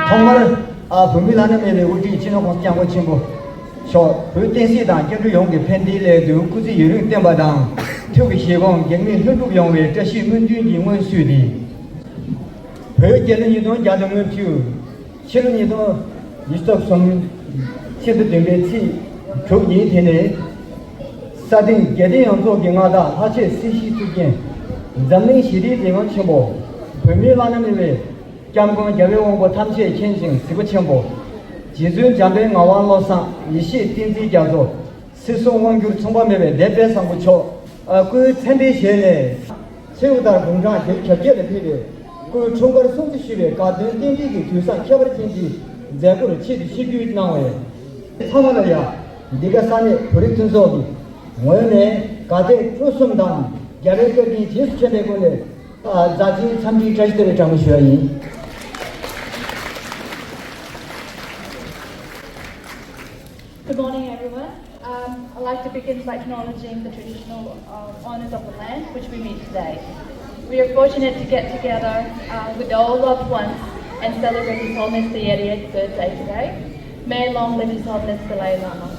정말 분밀하는 매매 우리 진호공 장고 친구 저 불대시당就是用给盆地来都估计有人点不当特别希望人民很多用为这些民军英文书的而且呢你都家长们就其实你都你说从现在准备去抽一天的设定决定要做给我的而且信息之间人民系的地方情报分别把那么的将工教育网络探测前景这个情报其中将对我网络上一些电子叫做四送网球冲棒妹妹代表上不错그 텐데시에 세우다 공장 결제를 필요 그 총괄 송지시에 가든 땡기기 교사 켜버리 텐지 제거를 치디 시규 나와요 상관을야 네가 산에 브리튼 소비 원에 가대 조성당 개별적인 제수체대군에 자진 참지 자식들을 장시하니 Good morning, everyone. I'd like to begin by acknowledging the traditional owners of the land which we meet today. We are fortunate to get together with all loved ones and celebrate His Holiness the 88th birthday today. May long live His Holiness Dalai Lama.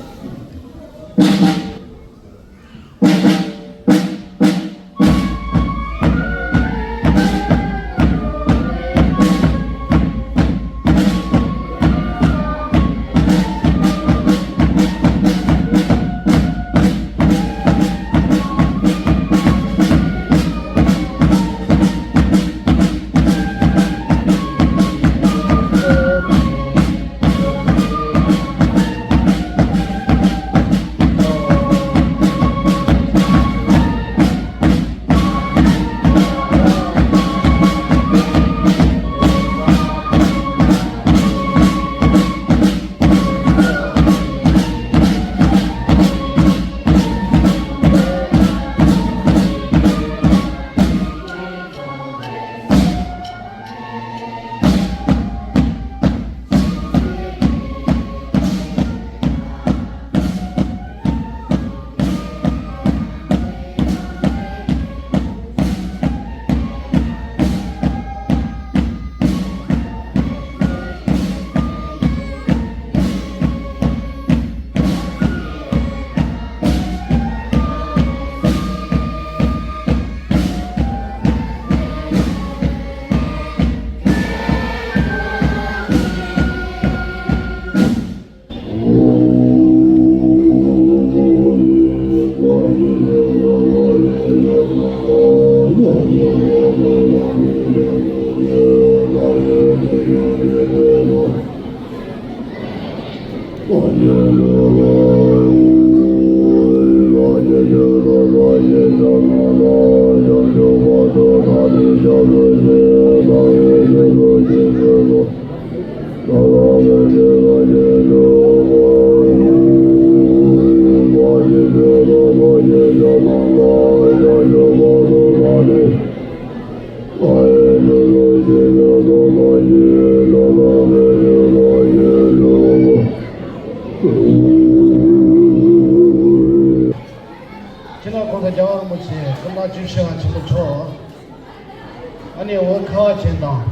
아니 워커 전당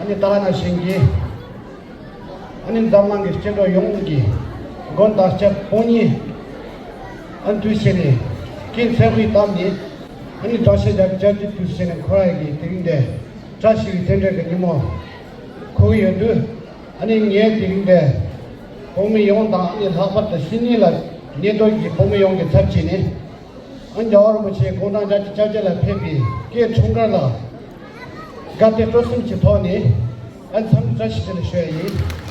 아니 다라나 신기 아니 담랑게 제가 용기 건다 제 본이 안투시니 긴 세위 담니 아니 다시 잡지 투시는 코라기 되는데 자식이 된다고 뭐 거기에도 아니 예 되는데 봄이 용다 아니 하버트 신이라 얘도 이 봄이 용게 잡지니 안 여러분이 고난 자체를 패비 게 총괄라 가대 조금 지도니 안 삼자시들 쉬어야지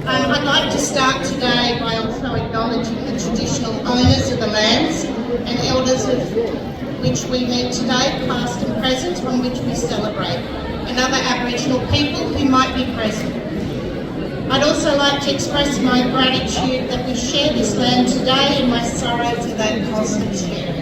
I'd like to start today by also acknowledging the traditional owners of the lands and elders of which we meet today, past and present, on which we celebrate, and other Aboriginal people who might be present. I'd also like to express my gratitude that we share this land today and my sorrow for that constant sharing.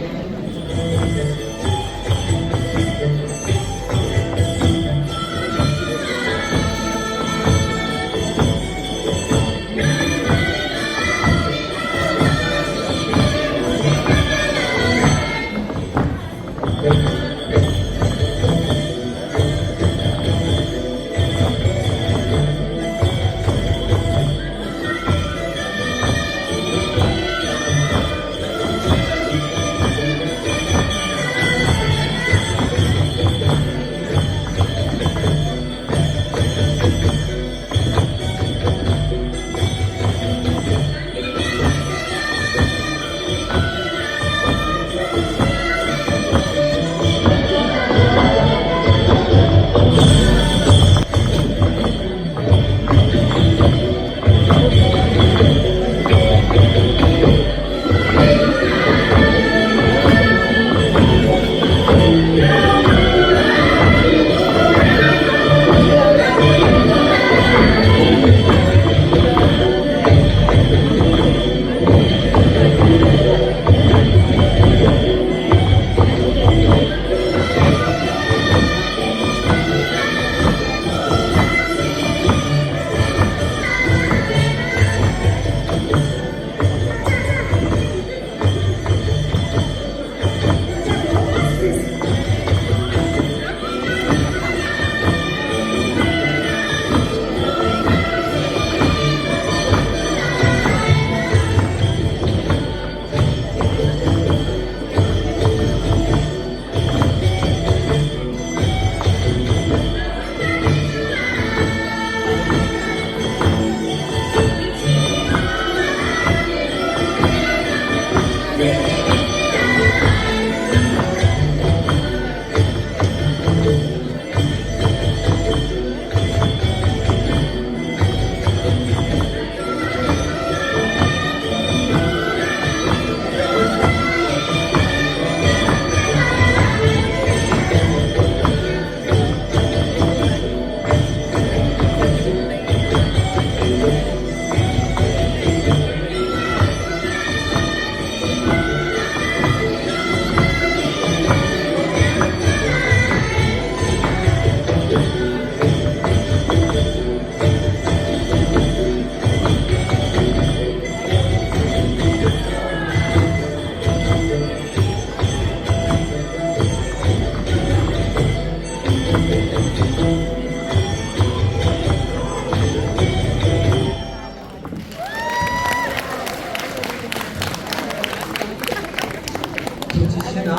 先拿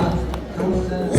唐诗。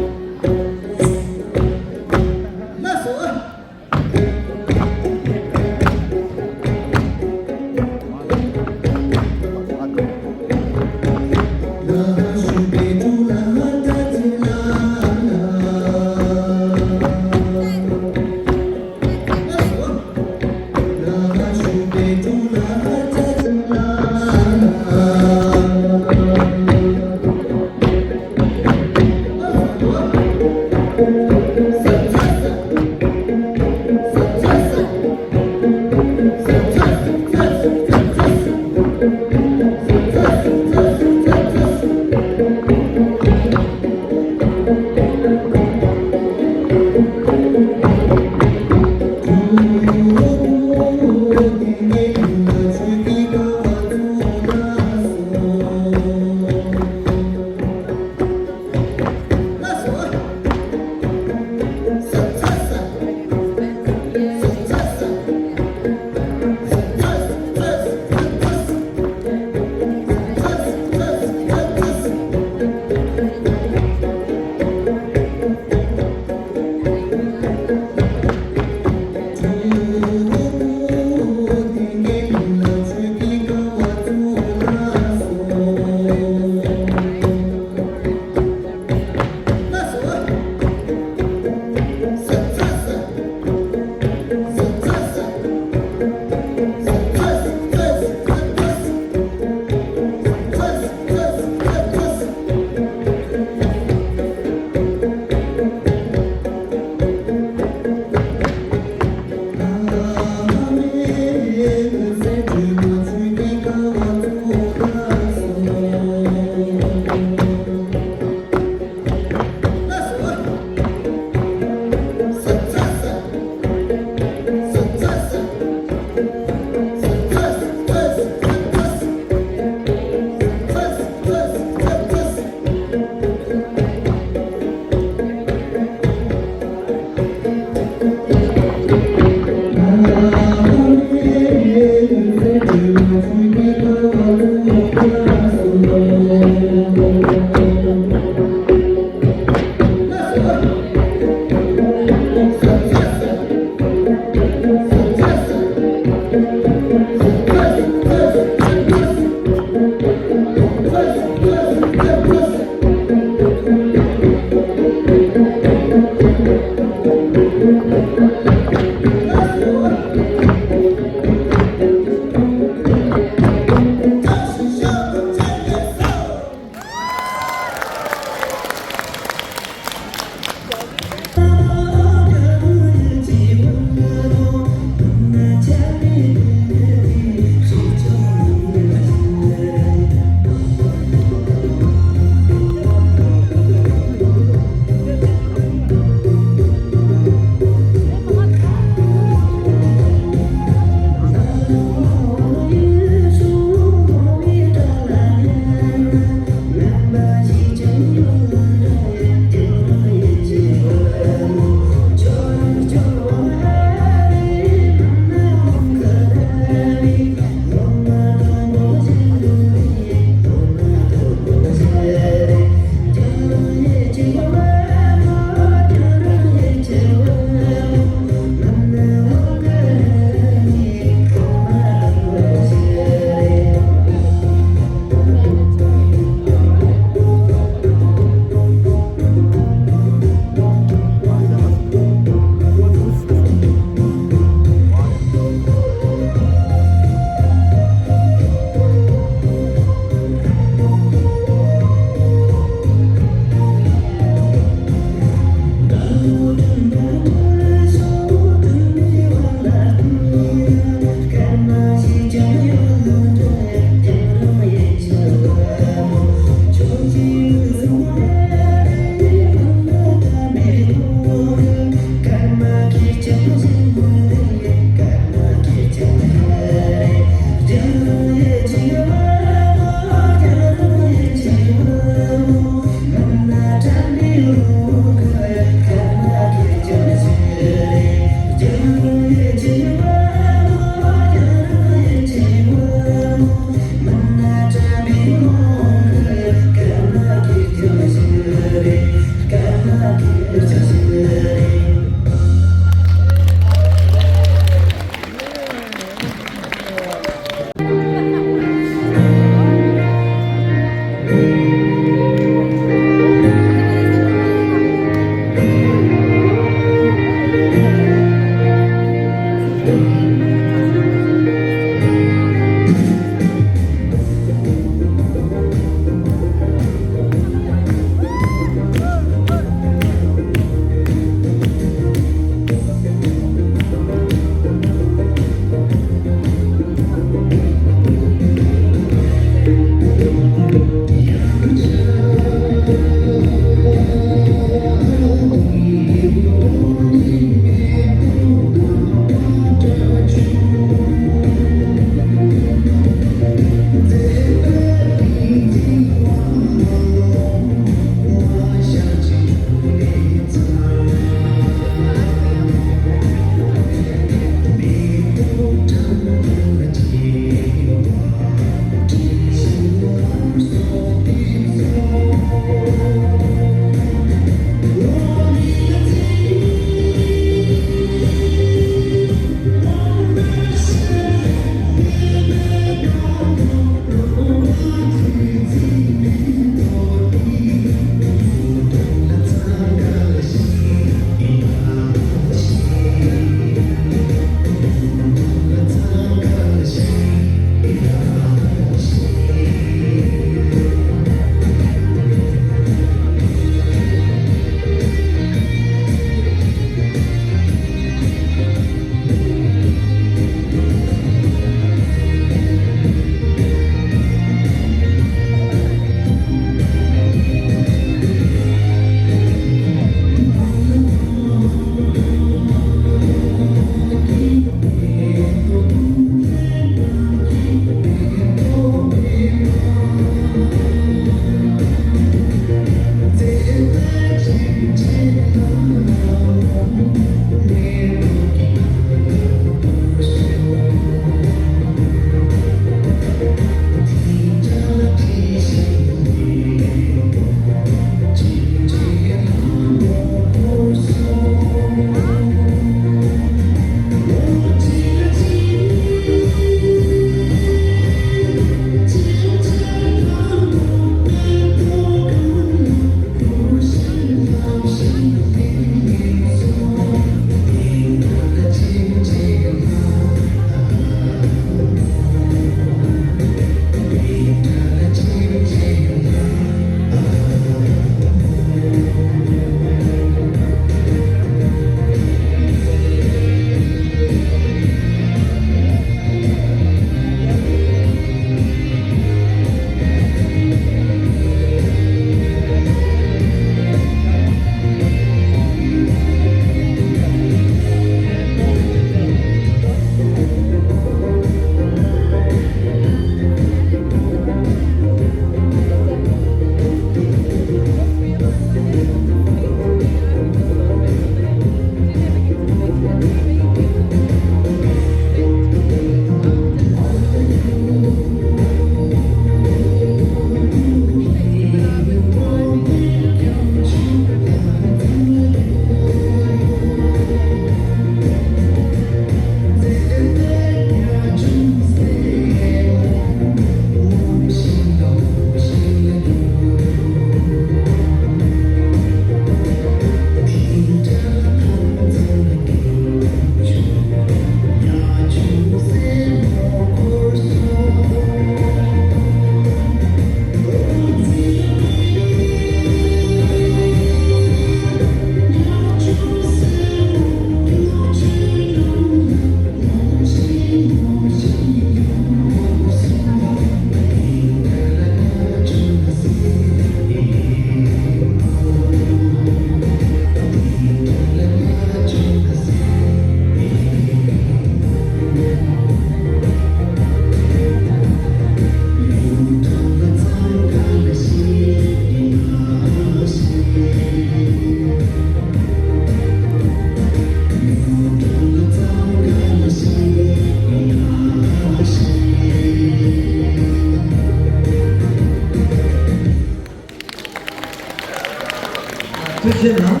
China.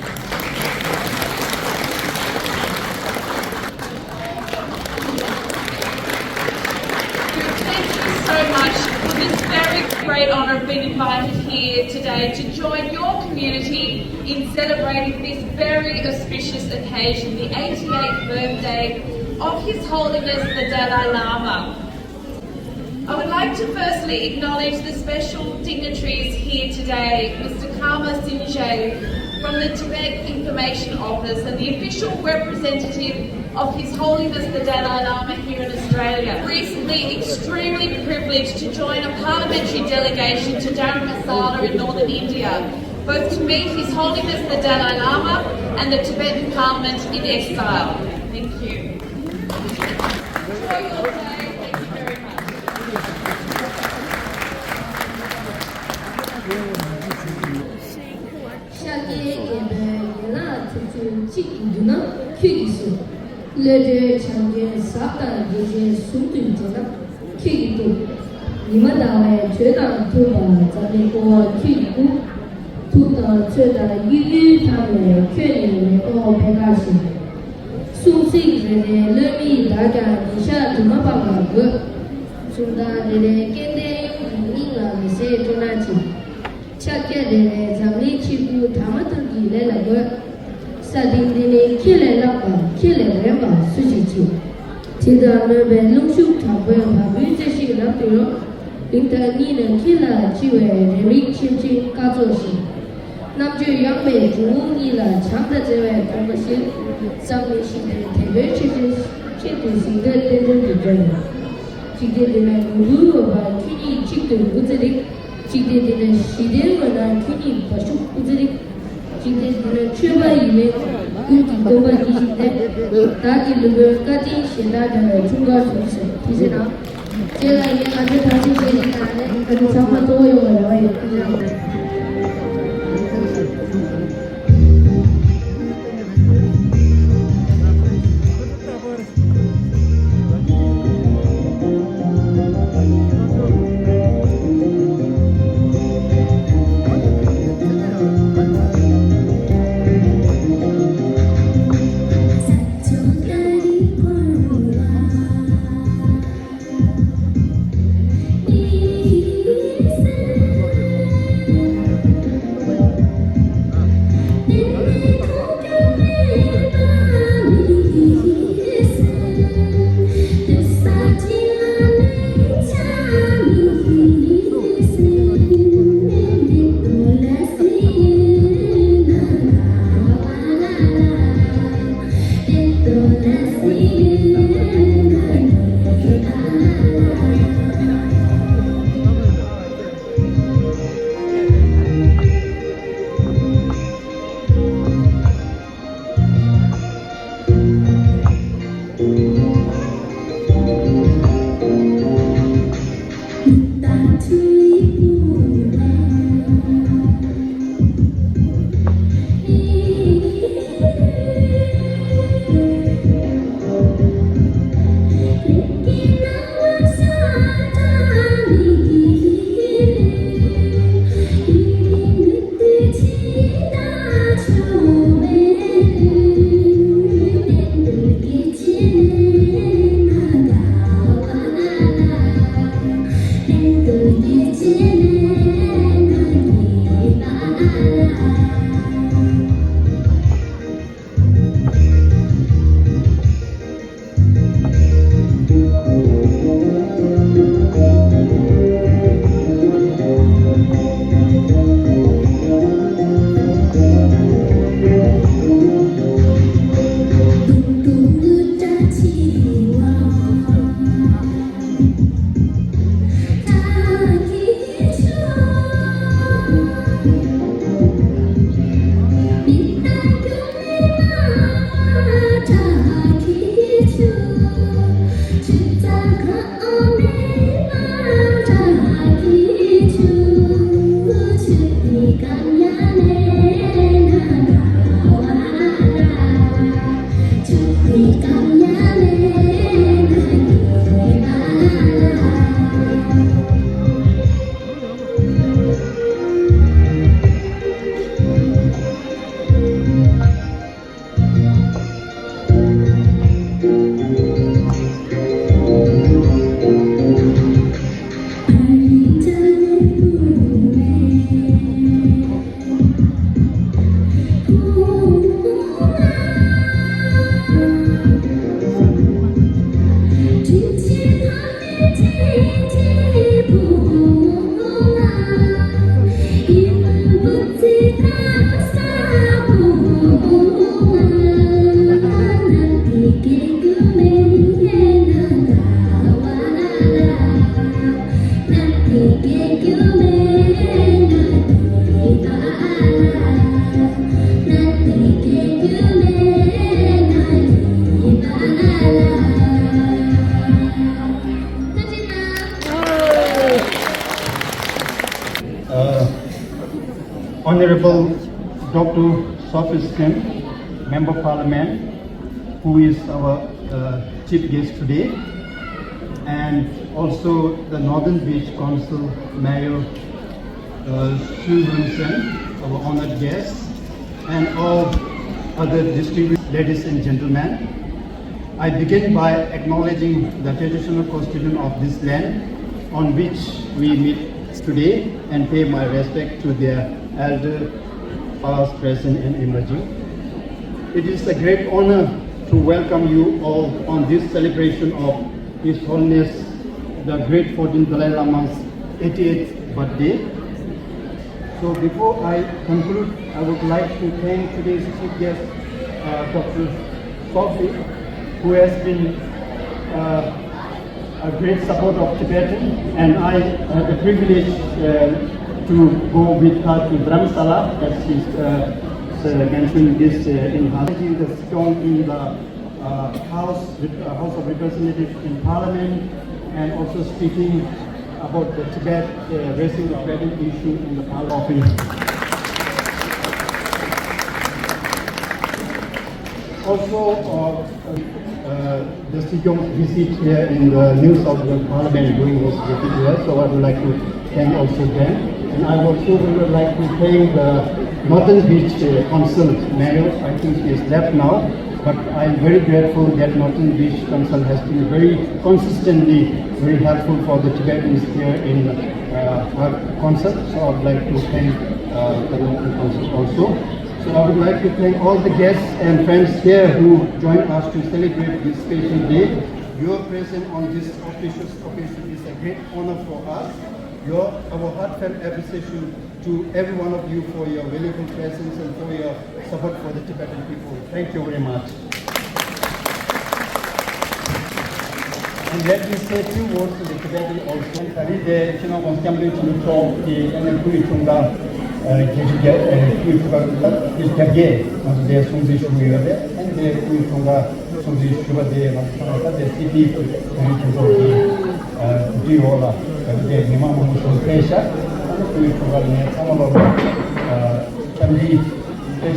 Thank you so much for this very great honour of being invited here today to join your community in celebrating this very auspicious occasion, the 88th birthday of His Holiness the Dalai Lama. I would like to firstly acknowledge the special dignitaries here today, Mr. Karma Sinjay from the Tibet Information Office and the official representative of His Holiness the Dalai Lama here in Australia. Recently extremely privileged to join a parliamentary delegation to Dharamsala in northern India, both to meet His Holiness the Dalai Lama and the Tibetan Parliament in exile. Thank you. Enjoy your day. Thank you very much. Lede change sata geje suntu jena kitu nimadawe cheda tuba zane ko kitu tuta cheda yu tame kyene o pegashi susi gene lemi daga nisha tumaba ga sunda de kende ninga mise tonachi chakya de zamli chiku thamatu gi le la Sadindini kille lapa, kille remba, sujichi. Tida nebe lungshu tabwe babu zeshi lapiro, linta nina killa jiwe remi chimchi kazoshi. Namju yangme jungu nila chanda zewe kongashi, sammi shinde tebe chitu sinde tende dijaya. Chikde dina guru ba kini chikdu uzirik, chikde dina shide wana kini pashu uzirik. Chikde chuba ime kunti doba kishite taki lugu kati shenda jana chunga chunse kisena chela ye ade thasi shedi nane ade sama toyo wala Honorable Dr. Sophie Kim, Member of Parliament, who is our chief guest today, and also the Northern Beach Council Mayor Sue Vincent, our honored guest, and all other distinguished ladies and gentlemen. I begin by acknowledging the traditional custodian of this land on which we meet today and pay my respect to their elder, past, present, and emerging. It is a great honor to welcome you all on this celebration of His Holiness the Great 14th Dalai Lama's 88th birthday. So before I conclude, I would like to thank today's chief guest, Dr. Sophie, who has been a great supporter of Tibetan, and I had the privilege to go with her to Dharamsala, as she's mentioned this in her. She was shown in the House of Representatives in Parliament, and also speaking about the Tibet, raising the Tibetan issue in the Parliament. Also, the Sejong visit here in the New South Wales Parliament during this visit here, so I would like to thank also them. And I also would like to thank the Northern Beach Council Mayor. I think she has left now, but I'm very grateful that Northern Beach Council has been very consistently very helpful for the Tibetans here in our concert. So I would like to thank the Northern Council also. So I would like to thank all the guests and friends here who joined us to celebrate this special day. Your presence on this auspicious occasion is a great honor for us. Our heartfelt appreciation to every one of you for your valuable presence and for your support for the Tibetan people. Thank you very much. And let me say a few words to the Tibetan also. Today, you know, on Assembly to talk the Kuitunga, Kuitunga, and the Sunzi Shuva, and the Kuitunga, Sunzi Shuva, the city, and to the Diola, the Nimamu Pesha, and Kuitunga, some of the family. And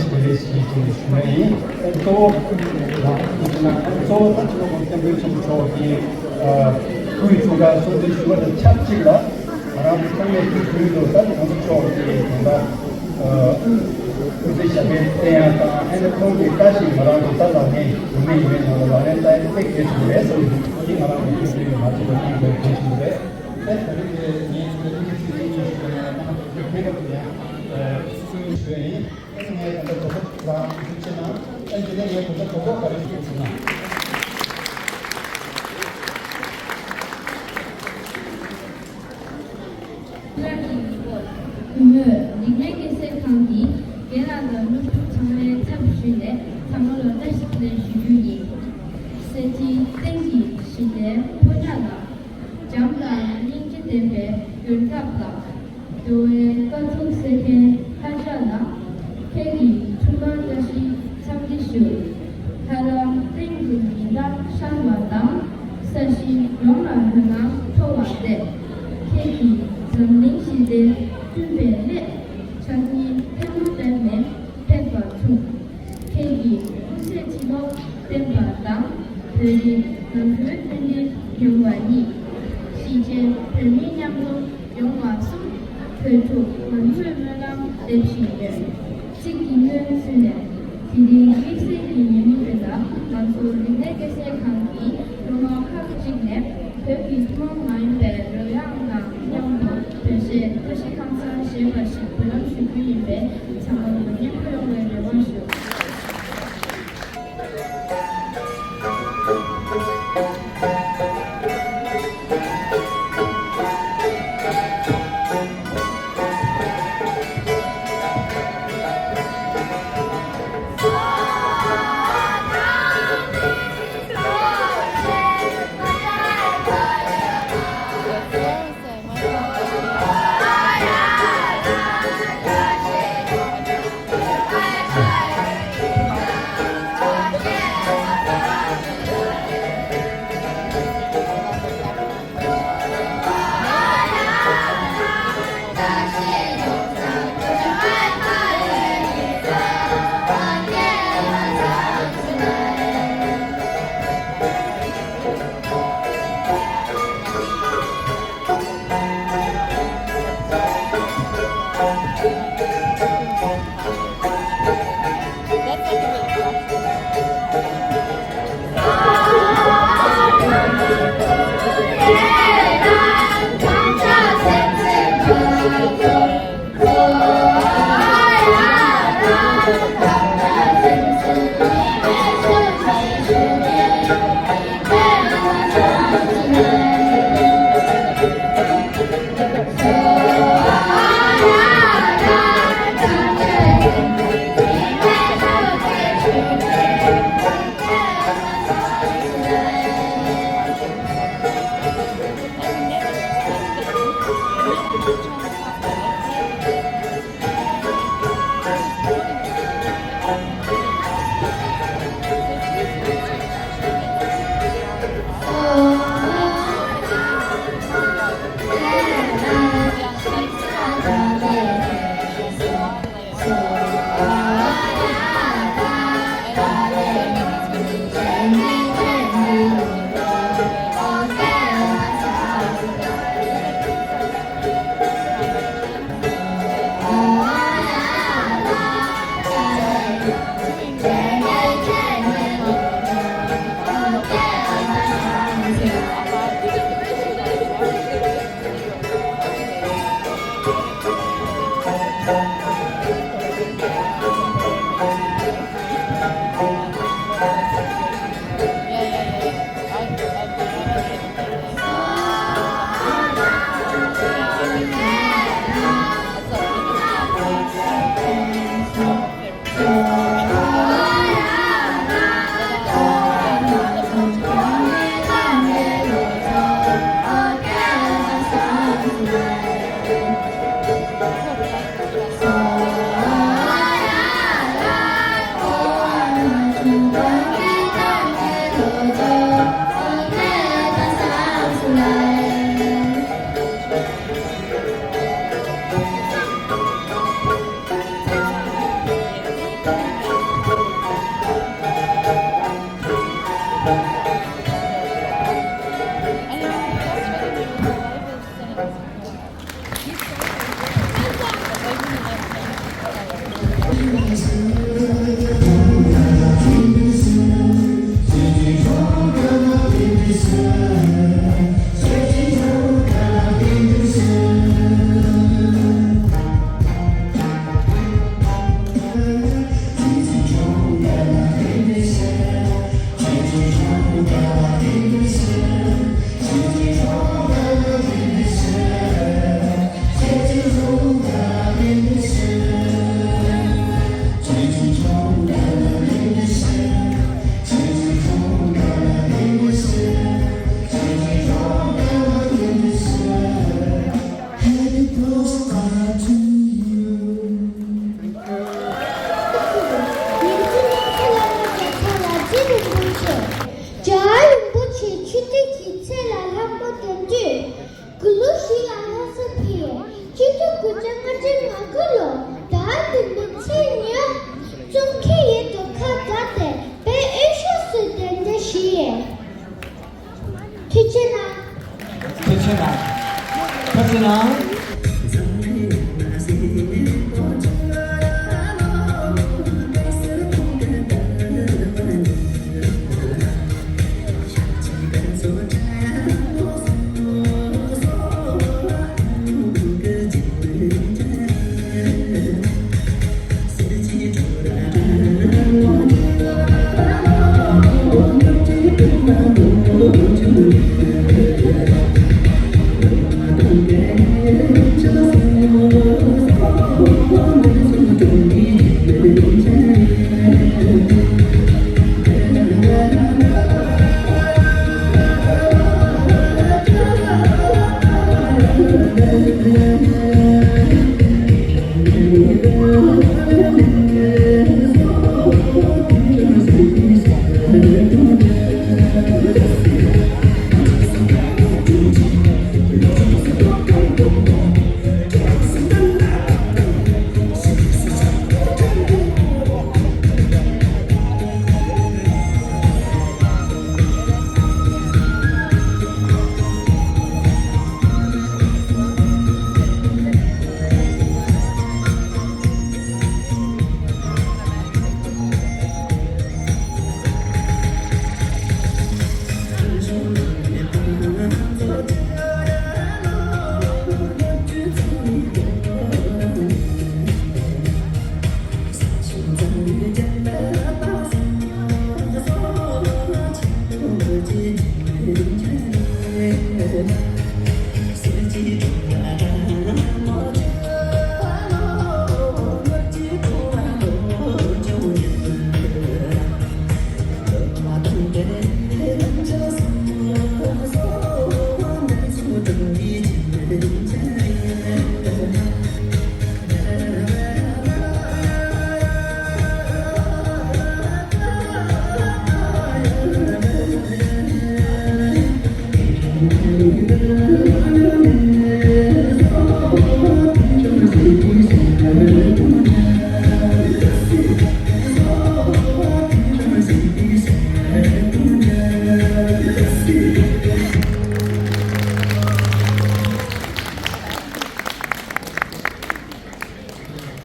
Yeah.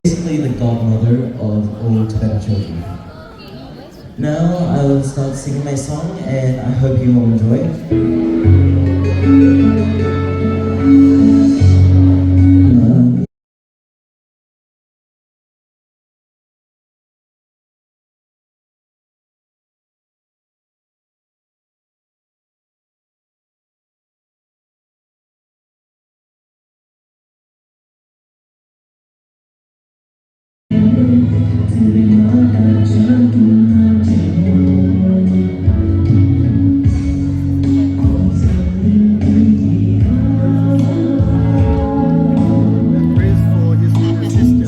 Basically the godmother of all Tibetan children. Now I will start singing my song and I hope you all enjoy. Praise for his assistant.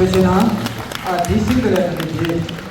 그렇지나 디싱글라든지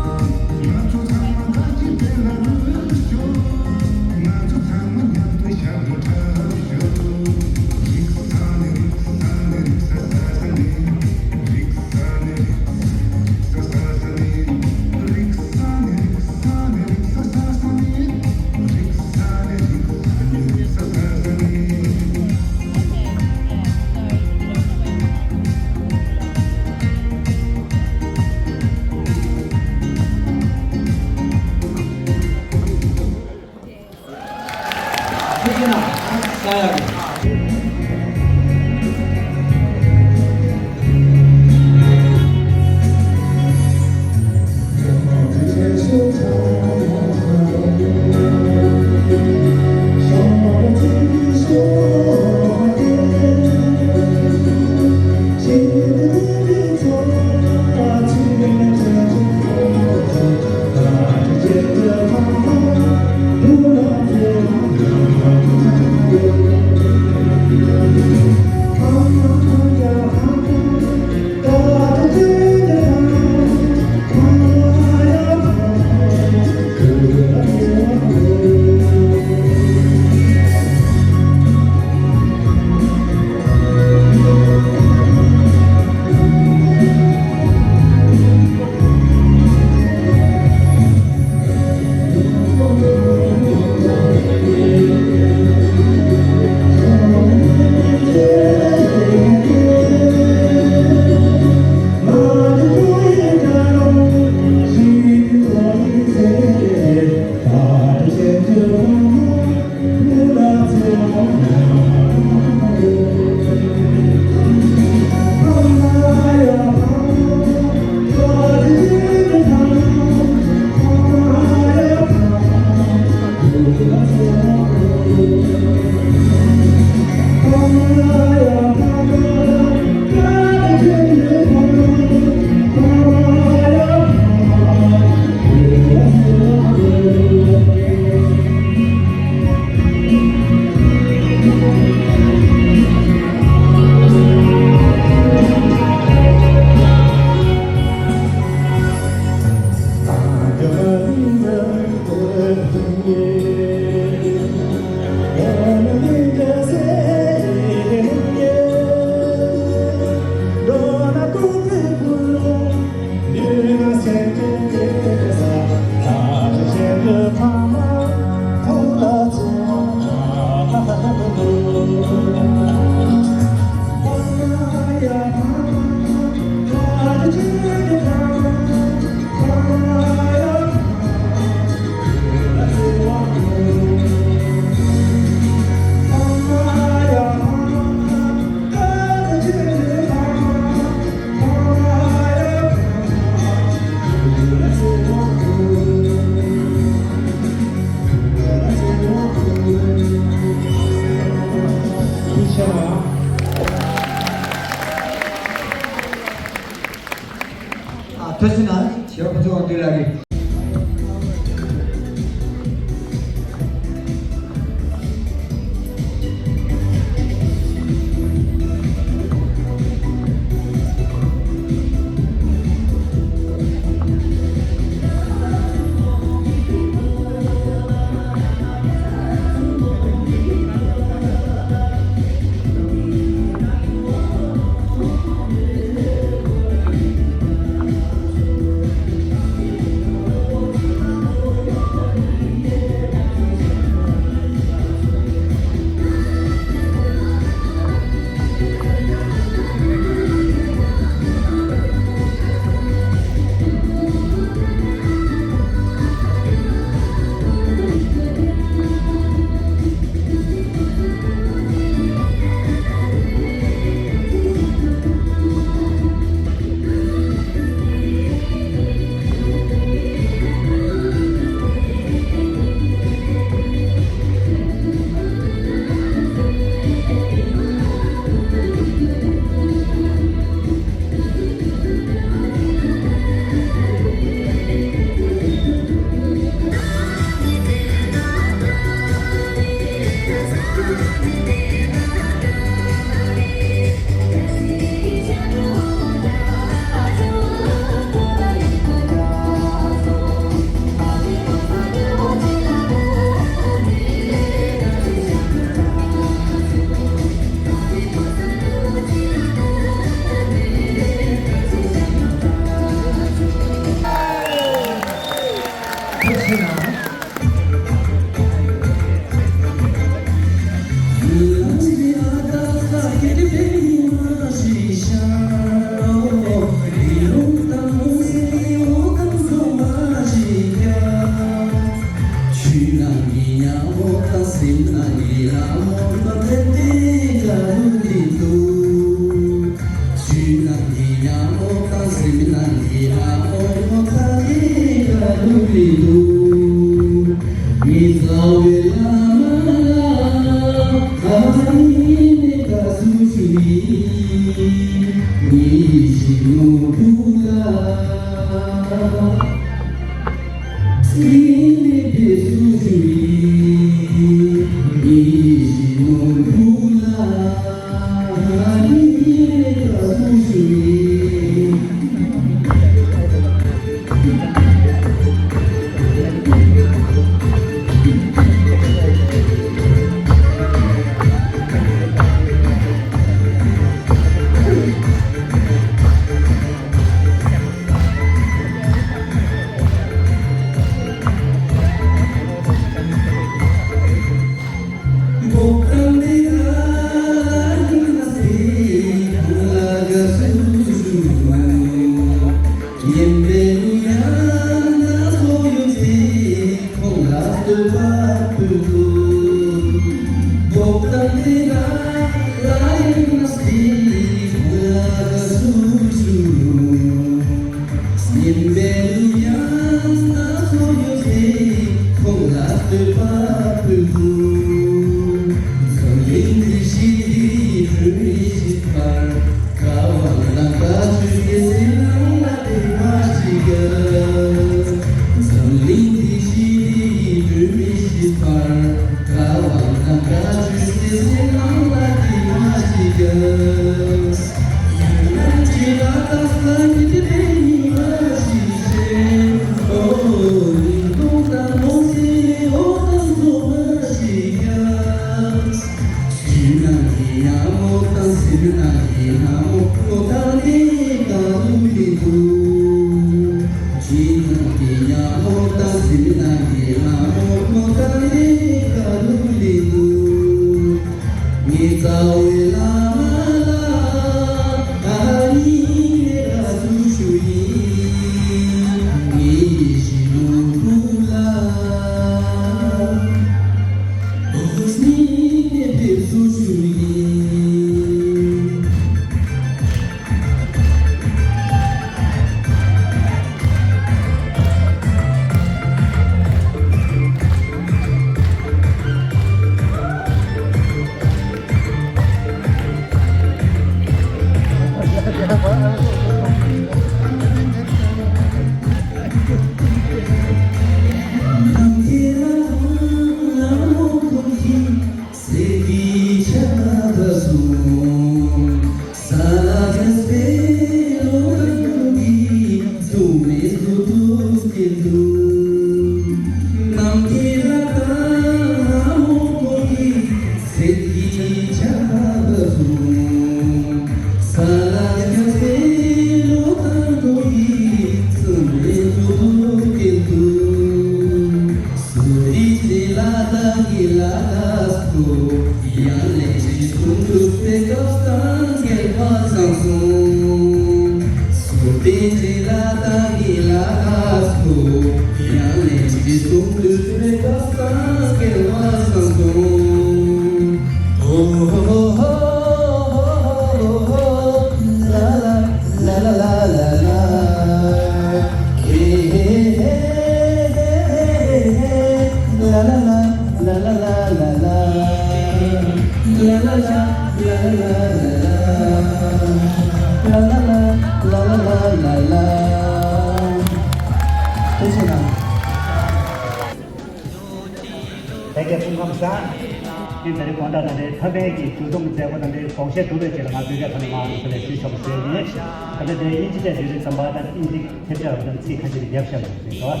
现在的广大人的特别的主动在我们的保险都在这个嘛，对个他们嘛，是来追求的业绩，他们的一直在就是怎么的，一直特别我们自己看这个表现的，对吧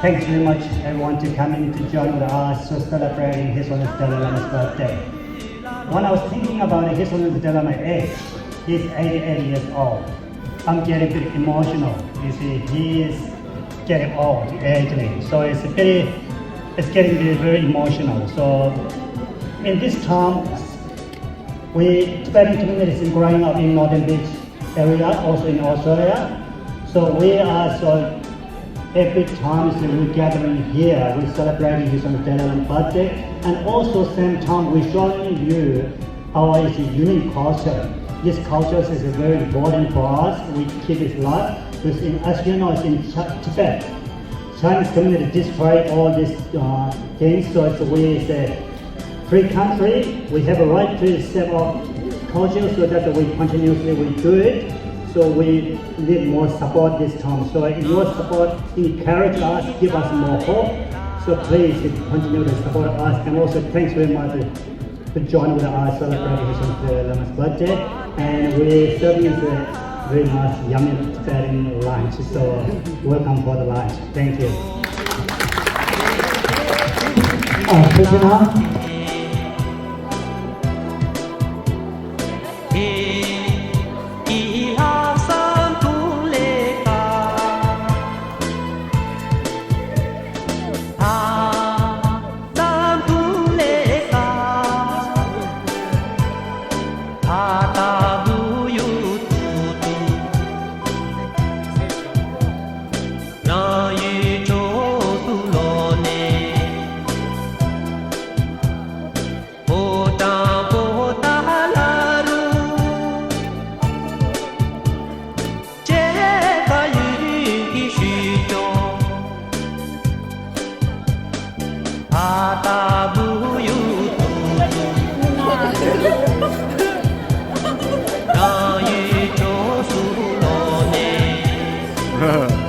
？Thanks very much everyone to coming to join with us to celebrating His Holiness Dalai Lama's birthday. When I was thinking about His Holiness Dalai Lama's age, he's 88 years old. I'm getting a bit emotional. You see, he is getting old, aging. So it's getting very emotional. So in this time, we Tibetan communities in growing up in Northern Beach area, also in Australia. So we are so every time we're gathering here, we're celebrating his Dalai Lama birthday, and also same time we're showing you our unique culture. This culture is very important for us. We keep it alive because, as you know, it's in Tibet. Chinese community destroy all these things. So it's a free country. We have a right to accept our culture, so that we continuously do it. So we need more support this time. So your support encourage us, give us more hope. So please continue to support us. And also thanks very much to join with us celebrating the Lama's birthday. And we serving a very much yummy Tibetan lunch. So welcome for the lunch. Thank you. Krishna. Huh.